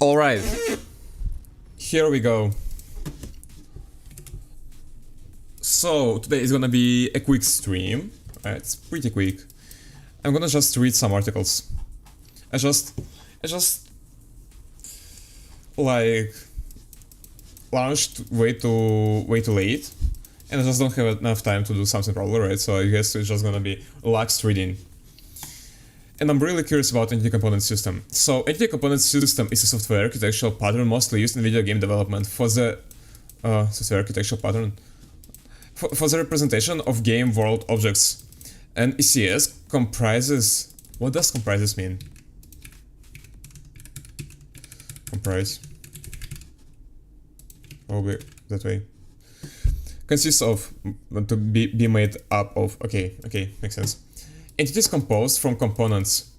Alright, here we go. So, today is gonna be a quick stream. It's pretty quick. I'm gonna just read some articles. I just like launched way too late, and I just don't have enough time to do something properly, right? So I guess it's just gonna be lax reading. And I'm really curious about Entity Component System. So Entity Component System is a software architectural pattern mostly used in video game development for the software architectural pattern for the representation of game world objects. And ECS comprises. What does comprises mean? Comprise. Probably that way. Consists of to be made up of. Okay, makes sense. Entities composed from components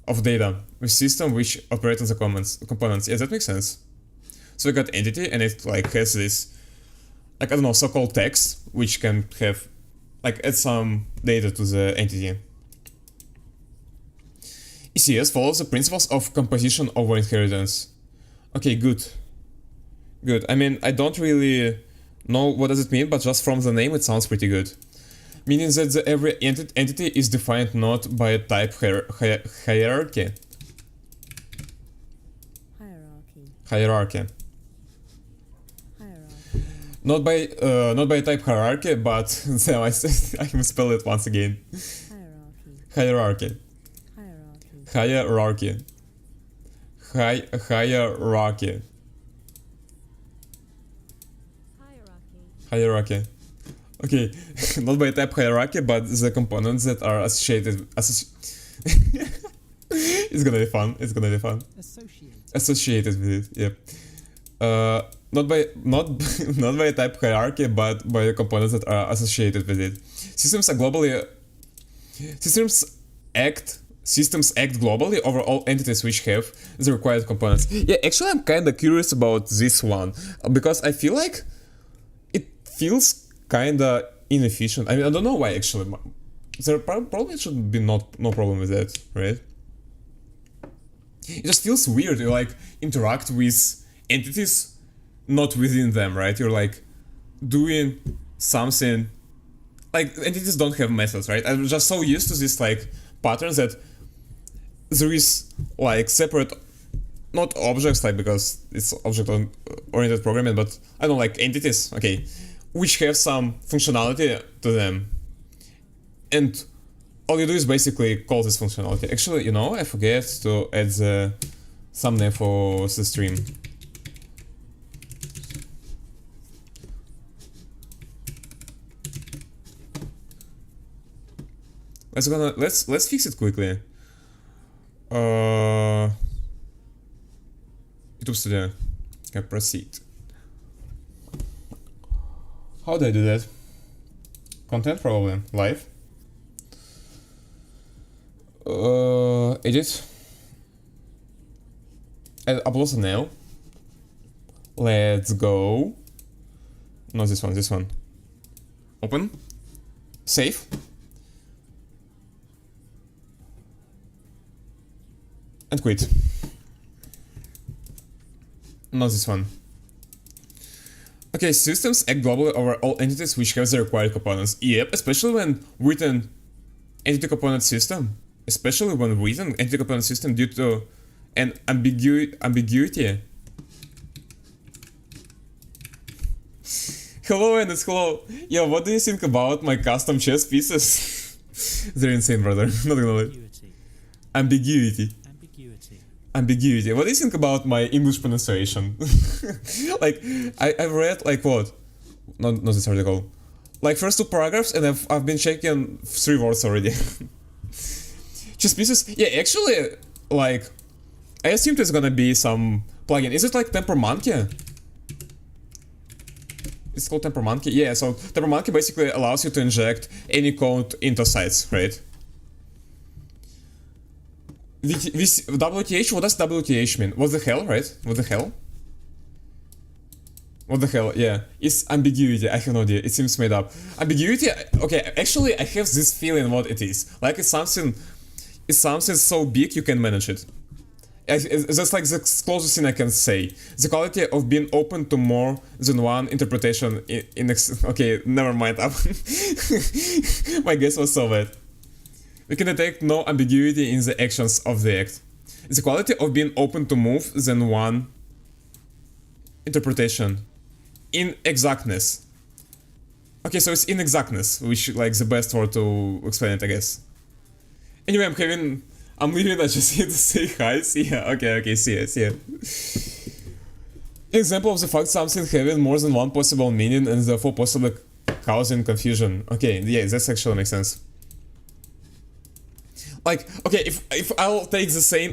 of data with system which operate on the components. Yeah, that makes sense. So we got entity, and it like has this, like, I don't know, so-called text which can have, like, add some data to the entity. ECS follows the principles of composition over inheritance. Okay, good. I mean, I don't really know what does it mean, but just from the name it sounds pretty good. Meaning that every entity is defined not by a type hierarchy. Not by a type hierarchy, but so I can spell it once again. Hierarchy. Okay, not by type hierarchy, but the components that are associated. It's gonna be fun. Associated with it. Yep. Not by type hierarchy, but by the components that are associated with it. Systems act globally over all entities which have the required components. Yeah, actually, I'm kind of curious about this one because I feel like it feels kinda inefficient. I mean, I don't know why actually. There probably should be no problem with that, right? It just feels weird. You like interact with entities not within them, right? You're like doing something. Like, entities don't have methods, right? I'm just so used to this like patterns that there is like separate, not objects, like, because it's object-oriented programming, but I don't like entities. Okay. Which have some functionality to them, and all you do is basically call this functionality. Actually, you know, I forget to add the thumbnail for the stream. Let's fix it quickly. YouTube Studio. Okay, proceed. How do I do that? Content, probably. Live. Edit. Upload a nail. Let's go. No, this one. Open. Save. And quit. Not this one. Okay, systems act globally over all entities which have the required components. Yep, especially when written entity component system. Due to an ambiguity. Hello, Ennis, hello. Yeah, what do you think about my custom chess pieces? They're insane, brother. Not gonna lie. Ambiguity. What do you think about my English pronunciation? Like, I've read, like, what? Not this article. Like, first two paragraphs, and I've been checking 3 words already. Chess pieces? Yeah, actually, like, I assumed there's gonna be some plugin. Is it like Temper Monkey? It's called Temper Monkey? Yeah, so Temper Monkey basically allows you to inject any code into sites, right? WTH? What does WTH mean? What the hell, right? What the hell? Yeah. It's ambiguity. I have no idea. It seems made up. Ambiguity? Okay, actually, I have this feeling what it is. Like, it's something so big you can manage it. That's like the closest thing I can say. The quality of being open to more than one interpretation okay, never mind. My guess was so bad. We can detect no ambiguity in the actions of the act. The quality of being open to more than one interpretation. Inexactness. Okay, so it's inexactness, which like the best word to explain it, I guess. Anyway, I'm leaving. I just here to say hi. See ya. Okay, see ya. Example of the fact something having more than one possible meaning and therefore possibly causing confusion. Okay, yeah, that actually makes sense. Like, okay, if I'll take the same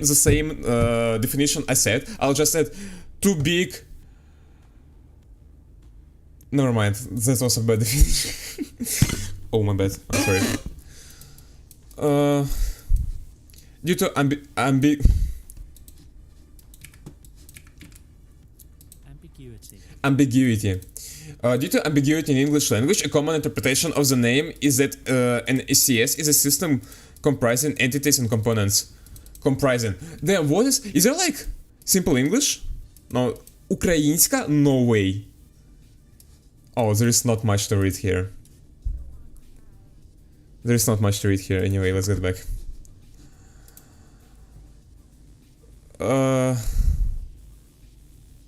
definition I said, I'll just add too big. Never mind, that was a bad definition. Oh, my bad. I'm sorry. Due to ambiguity. Due to ambiguity in English language, a common interpretation of the name is that an ECS is a system comprising entities and components. Comprising. Then what is there like simple English? No, Ukrainska? No way. Oh, there is not much to read here. Anyway, let's get back.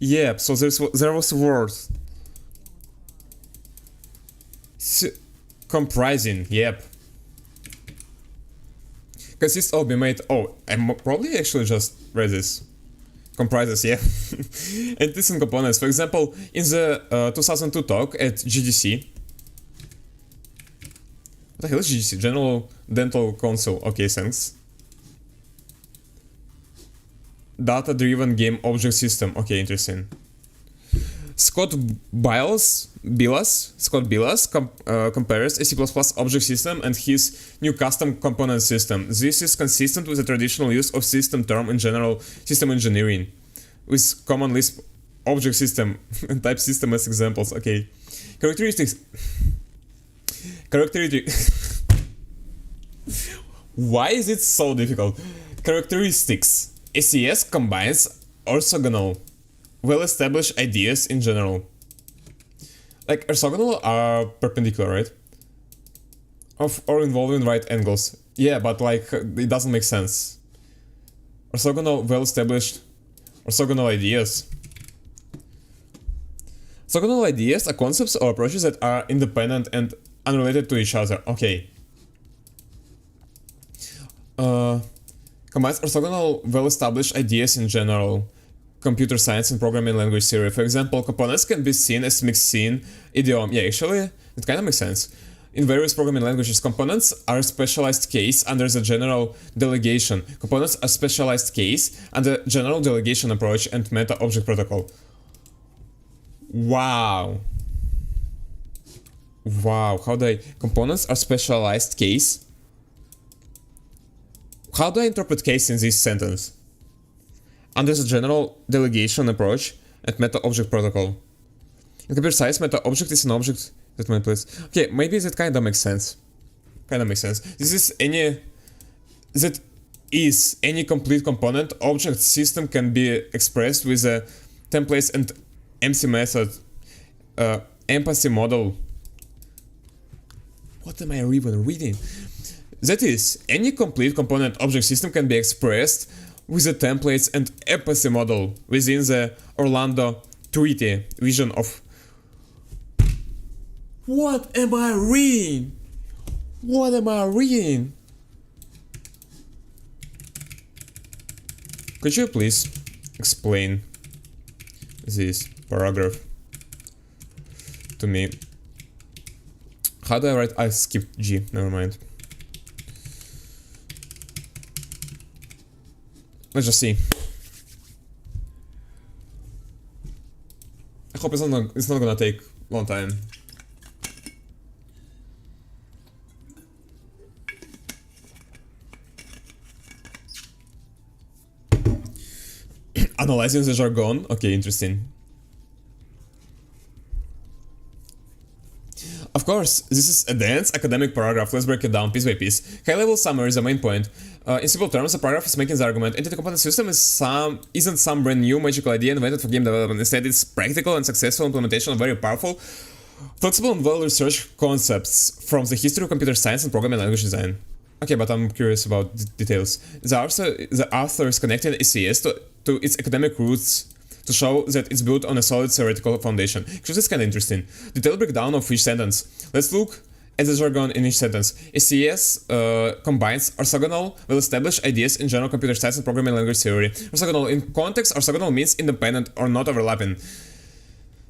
Yeah, so there was a word. Comprising, yep. Consists of be made. Oh, I probably actually just read this. Comprises, yeah. Entities and components. For example, in the 2002 talk at GDC. What the hell is GDC? General Dental Council. Okay, thanks. Data-driven game object system. Okay, interesting. Scott Bilas compares a C++ object system and his new custom component system. This is consistent with the traditional use of system term in general system engineering, with common Lisp object system and type system as examples. Okay. Characteristics. Why is it so difficult? Characteristics. ECS combines orthogonal, well-established ideas in general. Like, orthogonal are perpendicular, right? Or involving right angles. Yeah, but like, it doesn't make sense. Orthogonal, well-established orthogonal ideas. Orthogonal ideas are concepts or approaches that are independent and unrelated to each other. Okay. Combines orthogonal, well-established ideas in general. Computer science and programming language theory. For example, components can be seen as mixed-scene idiom. Yeah, actually, it kind of makes sense. In various programming languages, components are a specialized case under the general delegation. Components are specialized case under general delegation approach and meta-object protocol. Wow. Components are specialized case? How do I interpret case in this sentence? Under the general delegation approach and meta-object protocol. In computer science, meta-object is an object that manipulates. Okay, maybe that kind of makes sense. This is any complete component object system can be expressed with a templates and MC method, empathy model. What am I even reading? That is, any complete component object system can be expressed with the templates and empathy model within the Orlando Treaty vision of... What am I reading? Could you please explain this paragraph to me? How do I write? I skipped G, never mind. Let's just see. I hope it's not gonna take a long time. Analyzing the jargon. Okay, interesting. Of course, this is a dense academic paragraph. Let's break it down piece by piece. High-level summary is the main point. In simple terms, the paragraph is making the argument entity component system isn't some brand new magical idea invented for game development. Instead, it's practical and successful implementation of very powerful, flexible and well-researched concepts from the history of computer science and programming language design. Okay, but I'm curious about details. The author is connecting ECS to its academic roots to show that it's built on a solid theoretical foundation. Actually, it's kind of interesting. Detailed breakdown of each sentence. Let's look at the jargon in each sentence. ECS combines orthogonal, well-established ideas in general computer science and programming language theory. Orthogonal in context, orthogonal means independent or not overlapping.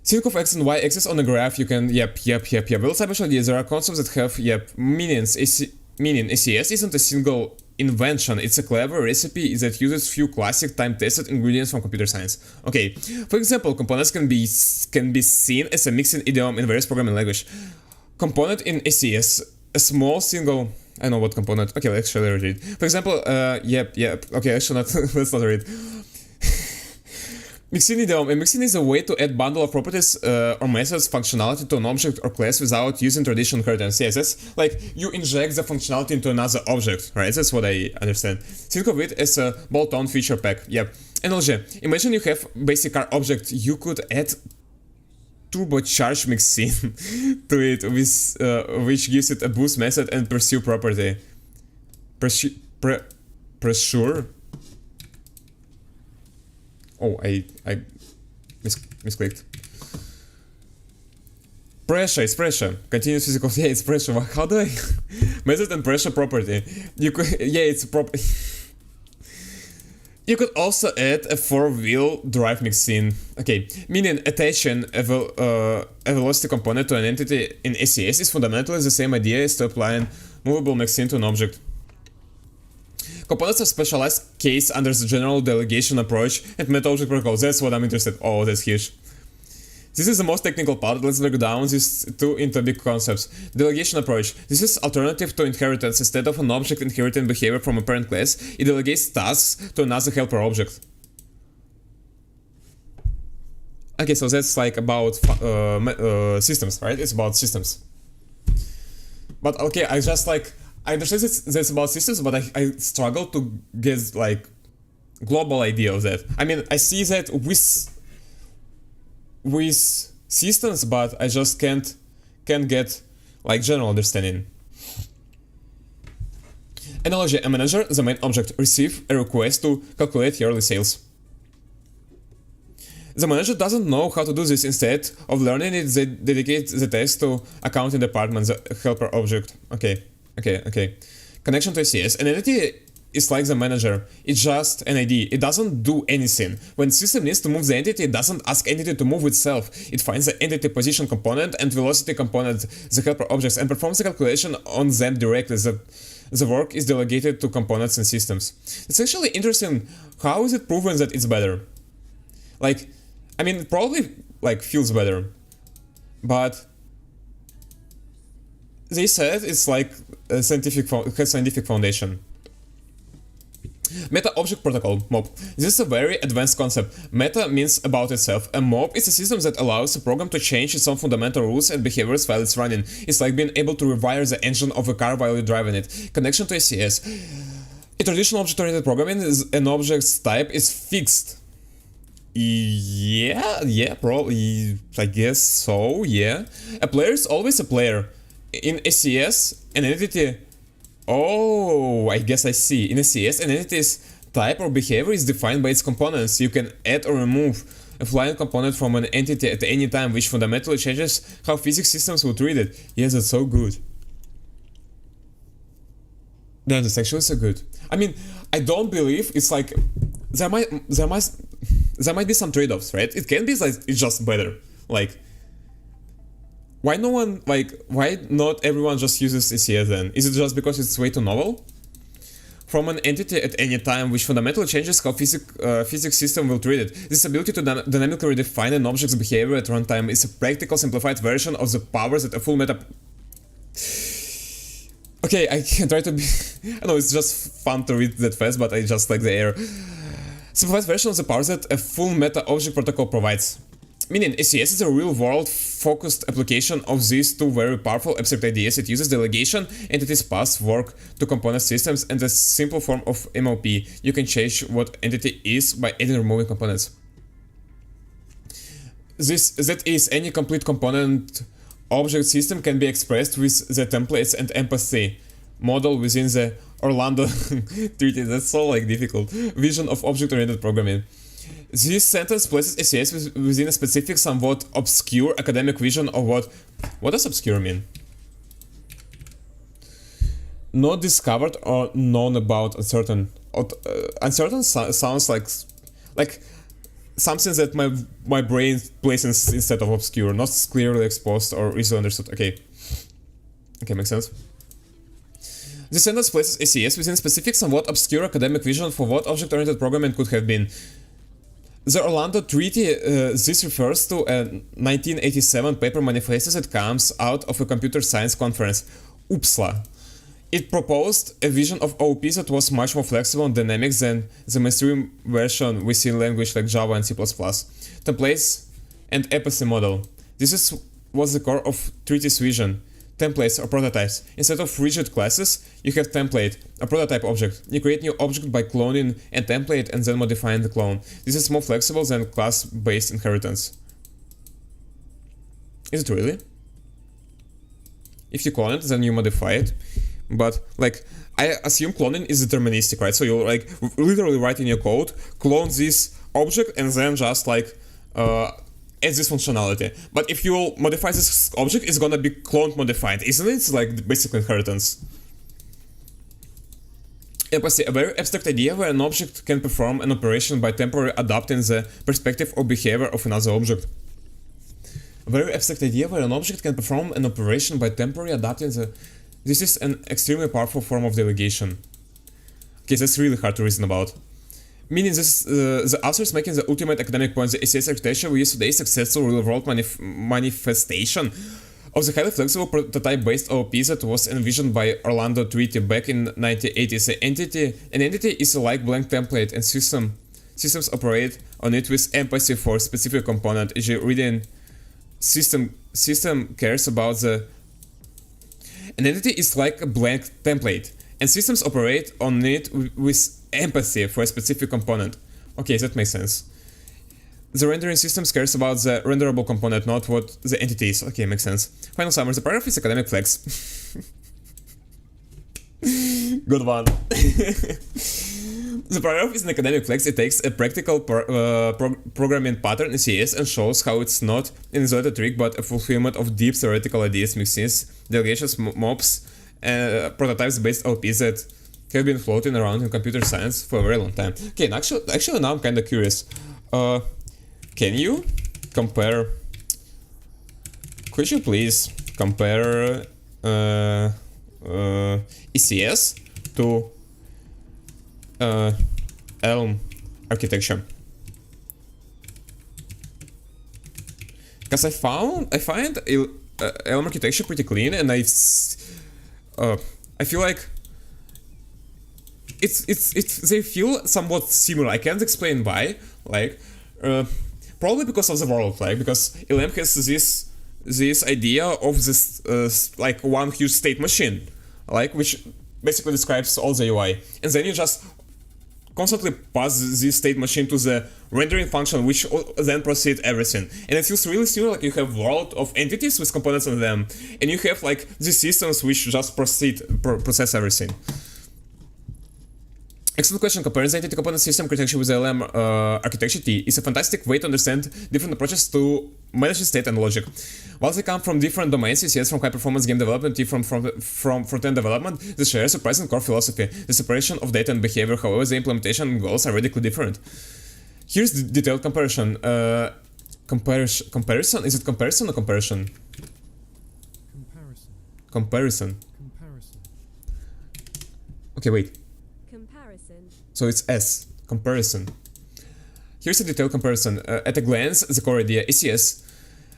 Think of x and y axis on a graph. You can, yep. Well-established ideas. There are concepts that have, meanings. Meaning, ECS isn't a single invention, it's a clever recipe that uses few classic time-tested ingredients from computer science. Okay, for example, components can be seen as a mixing idiom in various programming language. Component in ECS, a small single... I know what component. Okay, let's actually read. For example, okay, actually not, let's not read. Mixing idiom. A mixing is a way to add bundle of properties or methods functionality to an object or class without using traditional inheritance. Yes, that's like you inject the functionality into another object, right? That's what I understand. Think of it as a bolt-on feature pack. Yep. Analogy. Imagine you have basic car object. You could add turbocharge mixin to it, with which gives it a boost method and pursue property. Pressure. Oh, I misclicked. Pressure, it's pressure. Continuous physical, yeah, it's pressure. How do I... Method and pressure property. You could, yeah, it's proper... You could also add a four-wheel drive mixin. Okay, meaning attaching a velocity component to an entity in ECS is fundamentally the same idea as to applying movable mixin to an object. Components are specialized case under the general delegation approach and meta-object protocol. That's what I'm interested in. Oh, that's huge. This is the most technical part. Let's break down these two into big concepts. Delegation approach. This is alternative to inheritance. Instead of an object inheriting behavior from a parent class, it delegates tasks to another helper object. Okay, so that's like about systems, right? It's about systems. But okay, I understand that's about systems, but I struggle to get like global idea of that. I mean, I see that with systems, but I just can't get like general understanding. Analogy: a manager, the main object, receive a request to calculate yearly sales. The manager doesn't know how to do this. Instead of learning it, they dedicate the task to accounting department, the helper object. Okay. Connection to ECS. An entity is like the manager. It's just an ID. It doesn't do anything. When the system needs to move the entity, it doesn't ask entity to move itself. It finds the entity position component and velocity component, the helper objects, and performs the calculation on them directly. The work is delegated to components and systems. It's actually interesting. How is it proven that it's better? Like, I mean, it probably like feels better, but they said it's like a scientific foundation. Meta-object protocol, MOP. This is a very advanced concept. Meta means about itself. A MOP is a system that allows a program to change its own fundamental rules and behaviors while it's running. It's like being able to rewire the engine of a car while you're driving it. Connection to ECS. In traditional object-oriented programming, an object's type is fixed. Yeah, probably. I guess so, yeah. A player is always a player. In ECS, an entity... Oh, I guess I see. In ECS, an entity's type or behavior is defined by its components. You can add or remove a flying component from an entity at any time, which fundamentally changes how physics systems will treat it. Yes, that's so good. Yeah, that's actually so good. I mean, I don't believe it's like... There might be some trade-offs, right? It can be like it's just better. Like... Why not everyone just uses ECS then? Is it just because it's way too novel? From an entity at any time, which fundamentally changes how physics system will treat it. This ability to dynamically redefine an object's behavior at runtime is a practical, simplified version of the powers that a full meta... Okay, I can try to be... I know, it's just fun to read that fast, but I just like the air. Simplified version of the powers that a full meta object protocol provides. Meaning, ECS is a real-world focused application of these two very powerful abstract ideas. It uses delegation, entities pass work to component systems, and a simple form of MLP. You can change what entity is by adding and removing components. That is, any complete component object system can be expressed with the templates and empathy model within the Orlando Treaty. That's so like difficult. Vision of object-oriented programming. This sentence places ECS within a specific, somewhat obscure academic vision of what does obscure mean? Not discovered or known about. Uncertain. Uncertain sounds like something that my brain places instead of obscure, not clearly exposed or easily understood. Okay, makes sense. This sentence places ECS within a specific, somewhat obscure academic vision for what object-oriented programming could have been. The Orlando Treaty, this refers to a 1987 paper manifesto that comes out of a computer science conference, UPSLA. It proposed a vision of OOP that was much more flexible and dynamic than the mainstream version we see in language like Java and C++. Templates and empathy model. This was the core of Treaty's vision. Templates or prototypes. Instead of rigid classes, you have template, a prototype object. You create new object by cloning a template and then modifying the clone. This is more flexible than class-based inheritance. Is it really? If you clone it, then you modify it. But, like, I assume cloning is deterministic, right? So you, like, literally write in your code, clone this object, and then just, like, add this functionality. But if you modify this object, it's gonna be cloned modified, isn't it? It's like basic inheritance. Empathy, a very abstract idea where an object can perform an operation by temporarily adapting the perspective or behavior of another object. A very abstract idea where an object can perform an operation by temporarily adapting the... This is an extremely powerful form of delegation. Okay, that's really hard to reason about. Meaning this, the authors making the ultimate academic point, the ECS architecture we use today is successful real-world manifestation of the highly flexible prototype-based OOP that was envisioned by Orlando Treaty back in 1980s. An entity is a like blank template, and systems operate on it with empathy for a specific component. E.g., reading system cares about the... An entity is like a blank template, and systems operate on it with empathy for a specific component. Okay, that makes sense. The rendering system cares about the renderable component, not what the entity is. Okay, makes sense. Final summary. The paragraph is academic flex. Good one. The paragraph is an academic flex. It takes a practical programming pattern in CS and shows how it's not an isolated trick but a fulfillment of deep theoretical ideas, mixins, delegations, mobs, prototypes based OPs that have been floating around in computer science for a very long time. Okay, actually now I'm kinda curious. Can you compare... Could you please compare ECS to Elm architecture? Because I find Elm architecture pretty clean, and I feel like they feel somewhat similar. I can't explain why. Like, probably because of the world. Like, because Elm has this idea of this like one huge state machine, like which basically describes all the UI, and then you just constantly pass this state machine to the rendering function, which then proceeds everything. And it feels really similar, like you have world of entities with components in them, and you have like these systems which just process everything. Excellent question. Comparing the entity-component system architecture with LM architecture T is a fantastic way to understand different approaches to managing state and logic. While they come from different domains, ECS from high-performance game development, T from front-end development, they share a surprising core philosophy, the separation of data and behavior. However, the implementation goals are radically different. Here's the detailed comparison. Comparison? Is it comparison or comparison? Comparison. Okay, wait. So it's S, comparison. Here's a detailed comparison. At a glance, the core idea, ECS.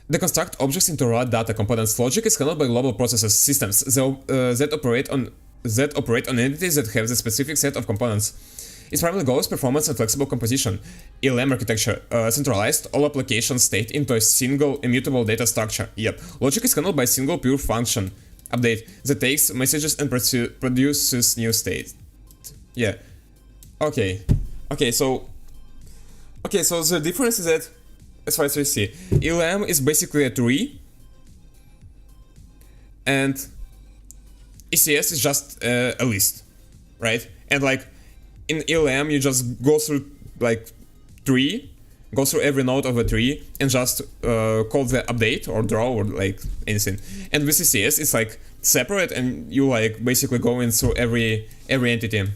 They construct objects into raw data components. Logic is handled by global processes, systems that operate on entities that have the specific set of components. Its primary goal is performance and flexible composition. ELM architecture, centralized all application state into a single immutable data structure. Yep. Logic is handled by a single pure function update that takes messages and produces new state. Yeah. Okay. So the difference is that, as far as we see, ELM is basically a tree, and ECS is just a list, right? And like in ELM, you just go through like tree, go through every node of a tree, and just call the update or draw or like anything. And with ECS, it's like separate, and you like basically go in through every entity.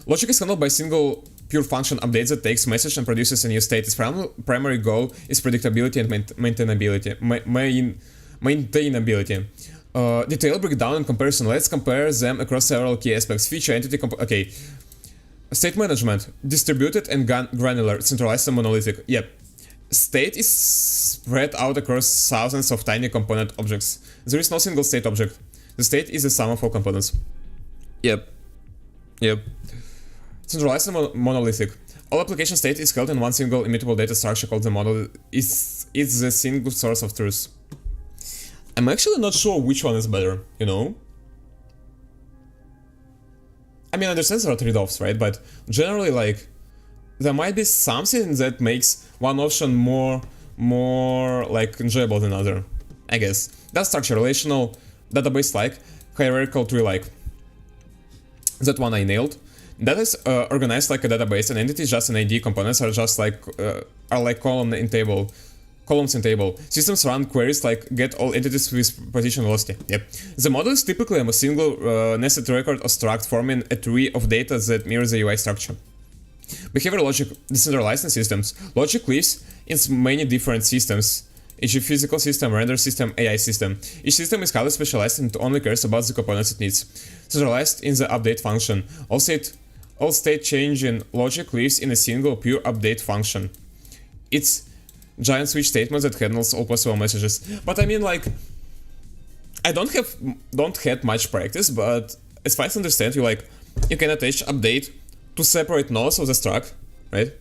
Logic is handled by single pure function updates that takes message and produces a new state. Its primary goal is predictability and maintainability. Detailed breakdown and comparison. Let's compare them across several key aspects. Feature, entity, okay. State management, distributed and granular, centralized and monolithic. Yep. State is spread out across thousands of tiny component objects. There is no single state object. The state is the sum of all components. Yep. Centralized and monolithic. All application state is held in one single immutable data structure called the model. It's the single source of truth. I'm actually not sure which one is better, you know? I mean, I understand there are trade-offs, right? But generally, like, there might be something that makes one option more like enjoyable than other, I guess. That structure, relational, database-like, hierarchical tree-like. That one I nailed. Data is organized like a database, and entity is just an ID. Components are just like columns in table. Systems run queries like get all entities with position velocity. Yep. The model is typically a single nested record or struct forming a tree of data that mirrors the UI structure. Behavior logic, decentralized in systems. Logic lives in many different systems. Each physical system, render system, AI system. Each system is highly specialized and only cares about the components it needs. Centralized in the update function. All state changing logic lives in a single pure update function. It's giant switch statement that handles all possible messages. But I mean, like, I don't have much practice, but as far as I understand, you can attach update to separate nodes of the struct, right?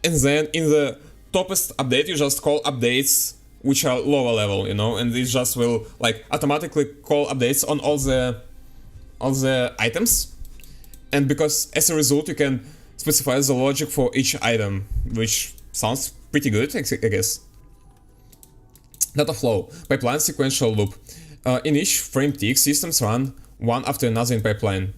And then in the topest update, you just call updates which are lower level, you know, and it just will like automatically call updates on all the items. And because as a result, you can specify the logic for each item, which sounds pretty good, I guess. Data flow, pipeline sequential loop. In each frame tick, systems run one after another in pipeline.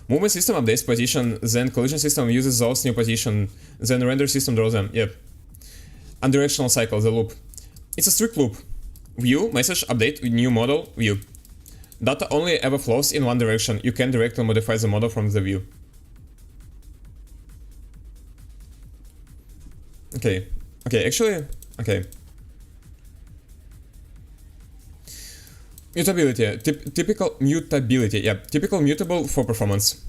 Movement system updates position, then collision system uses those new position, then render system draws them. Yep. Undirectional cycle, the loop. It's a strict loop. View, message, update, new model, view. Data only ever flows in one direction. You can directly modify the model from the view. Okay. Mutability. Typical mutability. Yeah, typical mutable for performance.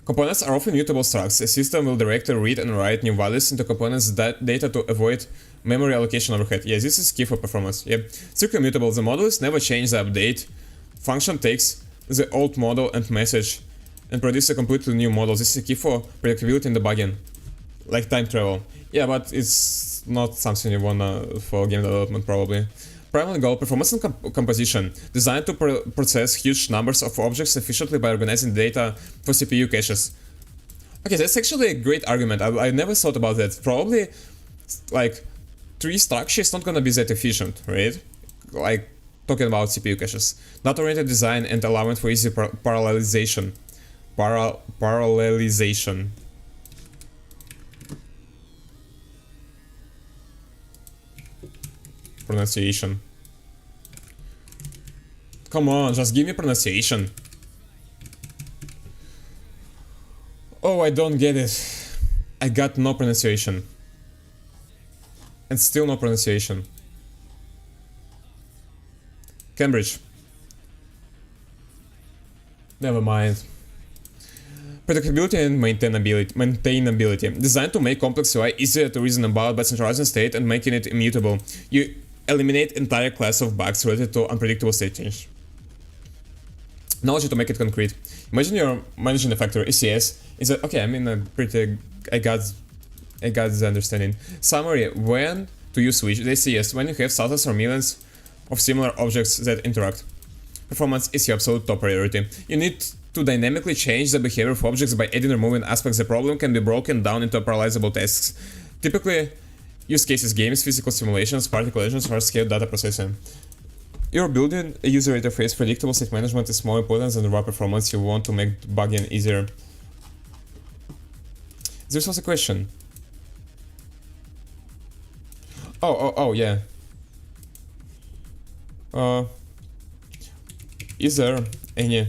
Components are often mutable structs. A system will directly read and write new values into components data to avoid memory allocation overhead. Yeah, this is key for performance. Yeah, strictly mutable. The model is never changed. The update function takes the old model and message and produces a completely new model. This is key for predictability and debugging, like time travel. Yeah, but it's not something you wanna for game development probably. Primary goal, performance and composition, designed to process huge numbers of objects efficiently by organizing data for CPU caches. Okay, that's actually a great argument. I never thought about that. Probably, like, tree structure is not gonna be that efficient, right? Like, talking about CPU caches. Data-oriented design and allowing for easy parallelization. Parallelization. Pronunciation. Come on, just give me pronunciation. Oh, I don't get it. I got no pronunciation. And still no pronunciation. Cambridge. Never mind. Predictability and maintainability. Designed to make complex UI easier to reason about by centralizing state and making it immutable. You eliminate entire class of bugs related to unpredictable state change. Analogy to make it concrete. Imagine you're managing a factory, ECS. Is that okay? I mean, I got the understanding. Summary: when do you switch the ECS? When you have thousands or millions of similar objects that interact. Performance is your absolute top priority. You need to dynamically change the behavior of objects by adding or removing aspects. The problem can be broken down into parallelizable tasks. Typically, use cases games, physical simulations, particle engines, large-scale data processing. You're building a user interface. Predictable state management is more important than raw performance. You want to make debugging easier. This was a question. Oh, yeah. Is there any...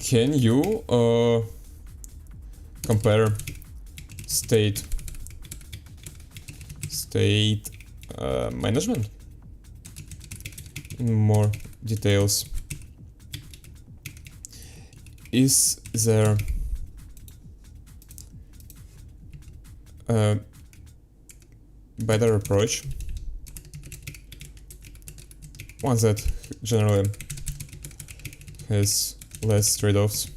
Can you compare state management in more details? Is there a better approach? One that generally has less trade-offs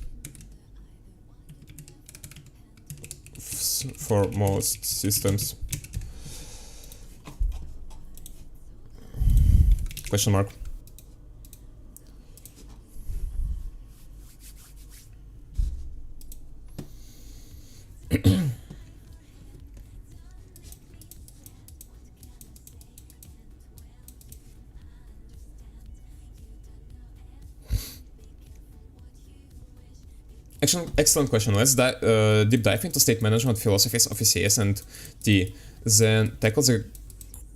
for most systems. Question mark. Excellent question. Let's deep dive into state management philosophies of ECS and T. Then tackle the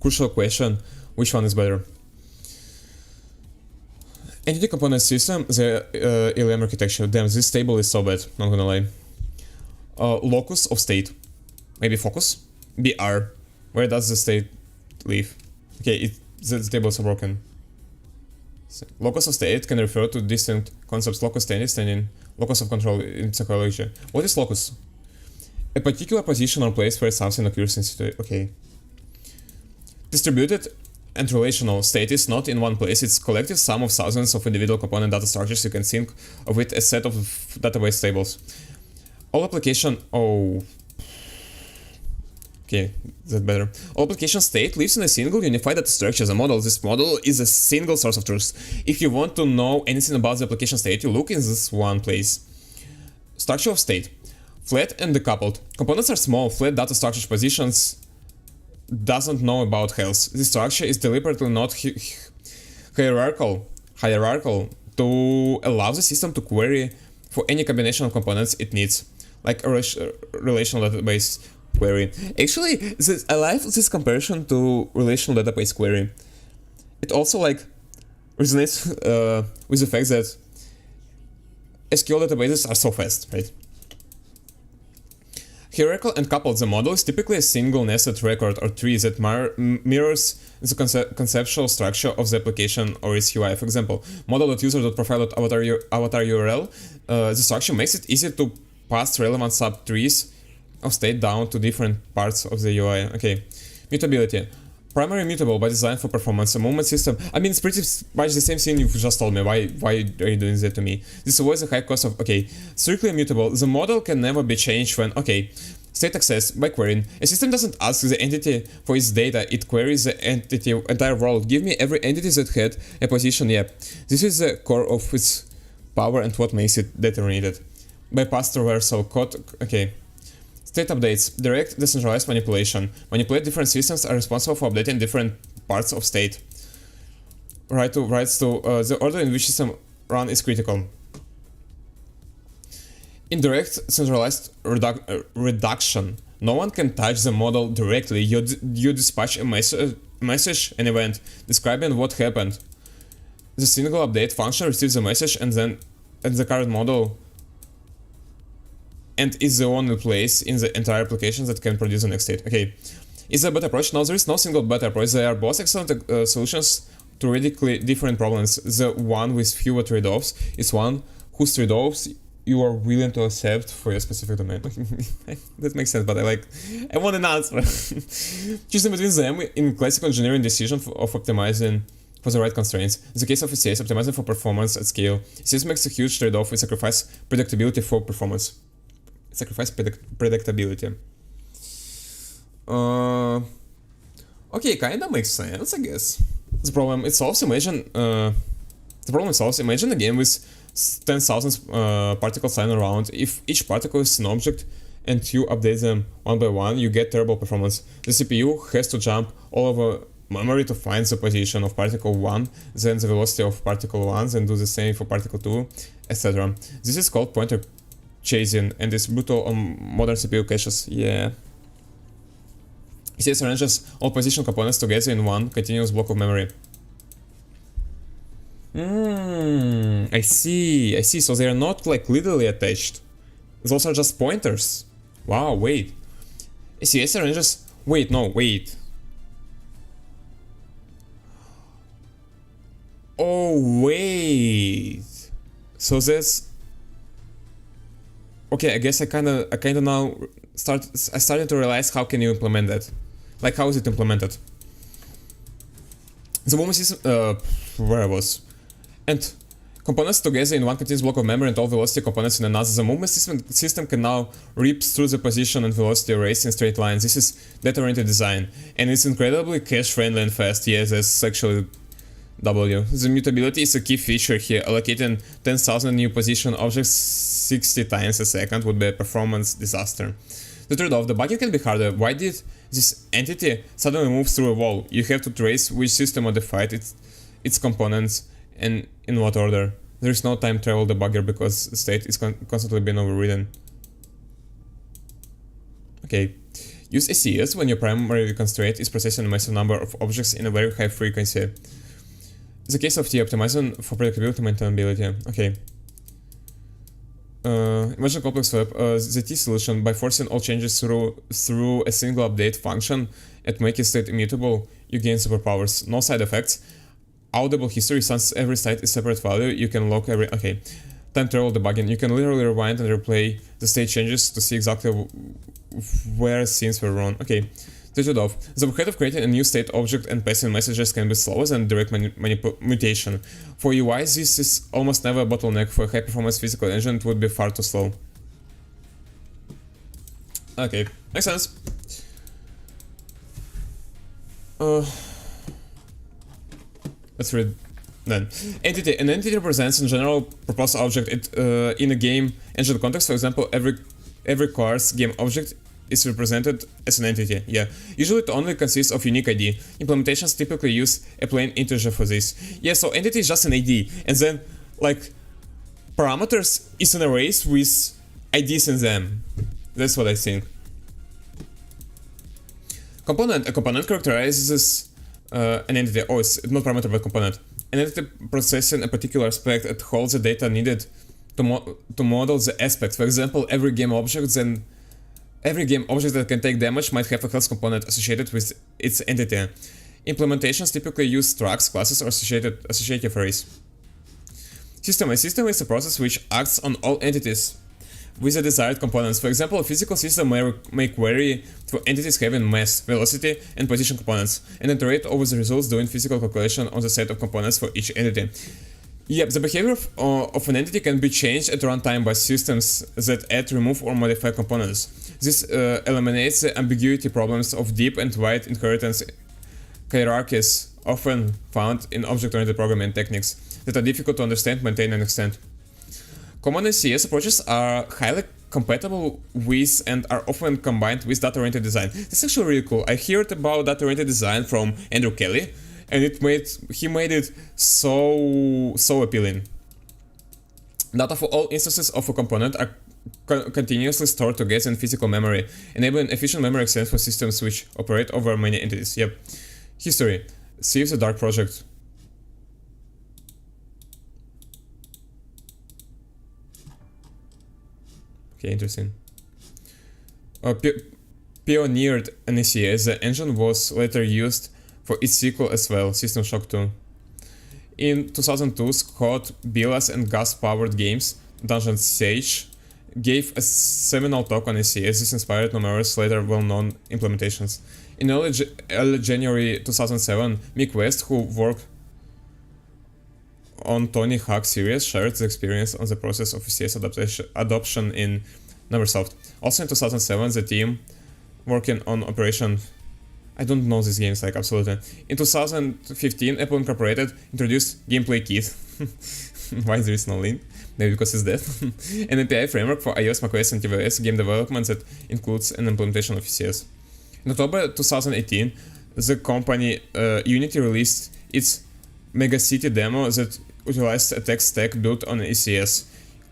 crucial question: which one is better? Entity component system, the LM architecture. Damn, this table is so bad, not gonna lie. Locus of state. Maybe focus? BR. Where does the state live? Okay, the tables are broken. So, locus of state can refer to distinct concepts. Locus standing, locus of control in psychology. What is locus? A particular position or place where something occurs in situation. Okay. Distributed and relational state is not in one place. It's collective sum of thousands of individual component data structures. You can think of it as a set of database tables. All application... Oh... Okay, that's better. All application state lives in a single unified data structure as a model. This model is a single source of truth. If you want to know anything about the application state, you look in this one place. Structure of state. Flat and decoupled. Components are small, flat data structures positions doesn't know about health. This structure is deliberately not hierarchical to allow the system to query for any combination of components it needs, like a relational database query. Actually, I like this comparison to relational database query. It also resonates with the fact that SQL databases are so fast, right? Hierarchical and coupled, the model is typically a single nested record or tree that mirrors the conceptual structure of the application or its UI. For example, model.user.profile.avatar URL. The structure makes it easy to pass relevant subtrees of state down to different parts of the UI. Okay, mutability. Primary mutable by design for performance. A movement system. I mean, it's pretty much the same thing you just told me. Why are you doing that to me? This avoids a high cost of... Okay, strictly immutable. The model can never be changed when... Okay, state access by querying. A system doesn't ask the entity for its data. It queries the entire world. Give me every entity that had a position. Yeah, this is the core of its power and what makes it determined. Bypass traversal code. Okay. State updates. Direct decentralized manipulation. Manipulate different systems are responsible for updating different parts of state. Rights to the order in which system run is critical. Indirect centralized reduction. No one can touch the model directly. You dispatch a message, an event, describing what happened. The single update function receives a message and the current model and is the only place in the entire application that can produce the next state. Okay, is there a better approach? No, there is no single better approach. They are both excellent solutions to radically different problems. The one with fewer trade-offs is one whose trade-offs you are willing to accept for your specific domain. That makes sense, but I want an answer. Choosing between them in classical engineering decision of optimizing for the right constraints. In the case of ECS, optimizing for performance at scale, ECS makes a huge trade-off with sacrifice predictability for performance. Sacrifice predictability. Okay, kinda makes sense, I guess. The problem it solves, imagine a game with 10,000 particles lying around. If each particle is an object and you update them one by one, you get terrible performance. The CPU has to jump all over memory to find the position of particle 1, then the velocity of particle 1, then do the same for particle 2, etc. This is called pointer chasing and is brutal on modern CPU caches. Yeah. ECS arranges all position components together in one continuous block of memory. I see. So they are not like literally attached. Those are just pointers. Wow, wait. ECS arranges... Wait. Oh, wait. So that's... Okay, I guess I kinda now started to realize how can you implement that. Like, how is it implemented? The movement system... where I was... And components together in one continuous block of memory and all velocity components in another. The movement system can now rip through the position and velocity arrays in straight lines. This is data-oriented design, and it's incredibly cache-friendly and fast. Yes, that's actually W. The mutability is a key feature here. Allocating 10,000 new position objects 60 times a second would be a performance disaster. The trade-off, the bucket can be harder. Why did this entity suddenly move through a wall? You have to trace which system modified its components and in what order. There is no time travel debugger because the state is constantly being overridden. Okay. Use ECS when your primary constraint is processing a massive number of objects in a very high frequency. The case of T, optimizing for predictability and maintainability. Okay. Imagine complex web. The T solution, by forcing all changes through a single update function and making state immutable, you gain superpowers. No side effects. Auditable history, since every state is separate value, you can log every... Okay. Time travel debugging. You can literally rewind and replay the state changes to see exactly where scenes were wrong. Okay. Trade-off. The overhead of creating a new state object and passing messages can be slower than direct mutation. For UI, this is almost never a bottleneck. For a high-performance physical engine, it would be far too slow. Okay. Makes sense. Let's read then. Entity. An entity represents in general purpose object in a game engine context. For example, every car's game object is represented as an entity. Yeah. Usually it only consists of unique ID. Implementations typically use a plain integer for this. Yeah, so entity is just an ID. And then, like, parameters is an array with IDs in them. That's what I think. Component. A component characterizes an entity. Oh, it's not parameter but component. An entity processing a particular aspect and holds the data needed to model the aspects. For example, every game object that can take damage might have a health component associated with its entity. Implementations typically use structs, classes, or associative arrays. System. A system is a process which acts on all entities with the desired components. For example, a physical system may query through entities having mass, velocity, and position components, and iterate over the results doing physical calculation on the set of components for each entity. Yep, the behavior of an entity can be changed at runtime by systems that add, remove, or modify components. This eliminates the ambiguity problems of deep and wide inheritance hierarchies often found in object-oriented programming techniques that are difficult to understand, maintain, and extend. Common ECS approaches are highly compatible with and are often combined with data-oriented design. This is actually really cool. I heard about data-oriented design from Andrew Kelly, and he made it so appealing. Data for all instances of a component are continuously stored together in physical memory, enabling efficient memory access for systems which operate over many entities. Yep. History. Sea of the Dark project. Okay, interesting. Pioneered an ECS, the engine was later used for its sequel as well, System Shock 2. In 2002, Scott Bilas and gas-powered games, Dungeon Sage, gave a seminal talk on ECS. This inspired numerous later well-known implementations. In early January 2007, Mick West, who worked on Tony Hawk series shared the experience on the process of ECS adoption in Neversoft. Also in 2007, the team working on Operation... I don't know these games, like, absolutely. In 2015, Apple Incorporated introduced Gameplay Kit. Why there is no link? Maybe because it's dead. An API framework for iOS, macOS, and tvOS game development that includes an implementation of ECS. In October 2018, the company Unity released its Megacity demo that utilized a tech stack built on ECS.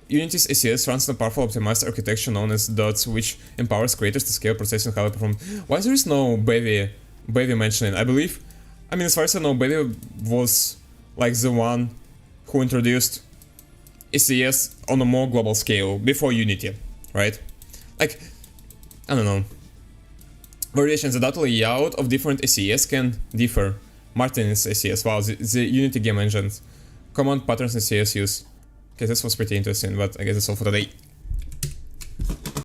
Unity's ECS runs on a powerful optimized architecture known as DOTS, which empowers creators to scale processing highly perform. Why there is no Baby mentioning? I believe, I mean, as far as I know, Baby was like the one who introduced ECS on a more global scale before Unity, right? Like, I don't know. Variations, the data layout of different ECS can differ. Martin's ECS, wow, the Unity game engines. Command patterns ECS use. Okay, this was pretty interesting, but I guess that's all for today.